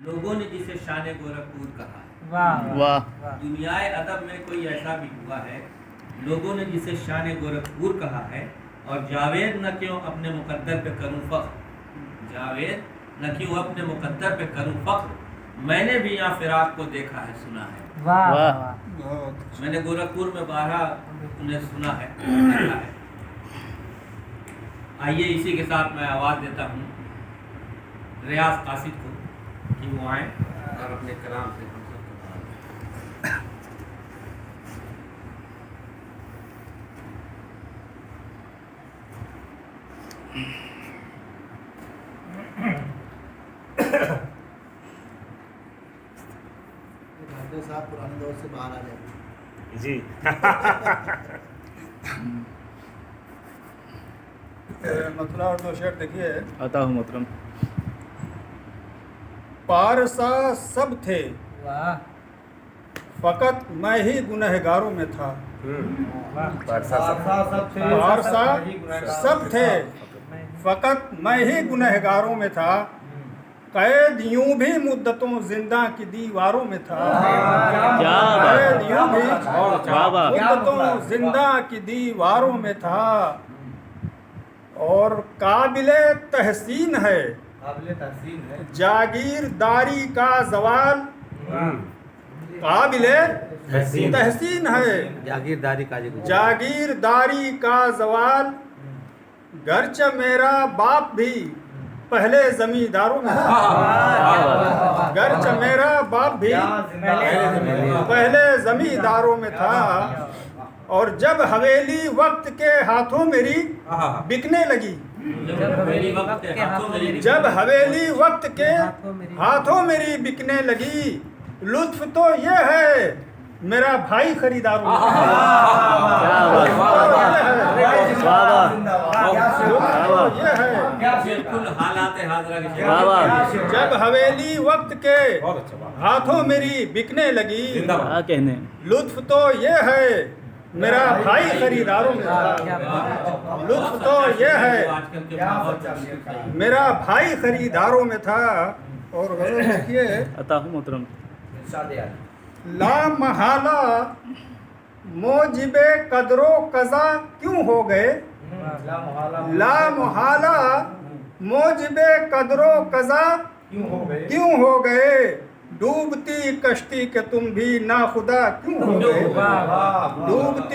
लोगों ने जिसे शान गोरखपुर कहा है। वाह वाह। दुनियाए अदब में कोई ऐसा भी हुआ है, लोगों ने जिसे शान गोरखपुर कहा है, और जावेद न क्यों अपने मुकद्दर पे करूं फख्र, जावेद न क्यों अपने मुकद्दर पे करूं फख्र, मैंने भी यहाँ फिराक को देखा है, सुना है। वाह वाह। वाह। मैंने गोरखपुर में 12 उन्हें सुना है, देखा है। आइए इसी के साथ मैं आवाज़ देता हूँ रियाज कासिद को कि वो आए और अपने कलाम से हम सबको बता दें। साहब पुराने दौर से बाहर आ जाए जी। मथुरा और दो शेर देखिए। आता हूँ मोहतरम। पारसा सब थे, वाह फकत मैं ही गुनहगारों में था। पारसा पारसा सब थे, फकत मैं ही गुनहगारों में था। कैद यूं भी मुद्दतों जिंदा की दीवारों में था। क्या कैद यूं भी वाह वाह। मुद्दतों जिंदा की दीवारों में था। और काबिले तहसीन है जागीरदारी का जवाल। काबिले तहसीन है जागीरदारी का जवाल। गर्च मेरा बाप भी पहले जमींदारों में था। गर्च मेरा बाप भी पहले जमींदारों में था। और जब हवेली वक्त के हाथों मेरी बिकने लगी, जब हवेली वक्त के हाथों मेरी बिकने लगी, लुत्फ तो ये है मेरा भाई खरीदारों में। ये है बिल्कुल हालात हाजरा के वाह वाह। जब हवेली वक्त के हाथों मेरी बिकने लगी, क्या कहने। लुत्फ तो ये है मेरा भाई खरीदारों में था। लुत्फ तो ये है आजकल के माहौल मेरा भाई खरीदारों में था। और गजल देखिए। आता हूँ मोहतरम। ला महाला मोजिबे कदरो कज़ा क्यों हो गए। ला मुहाला मोजिबे कदरो कज़ा क्यों हो गए। डूबती कश्ती के तुम भी नाखुदा क्यों हो गए। डूबती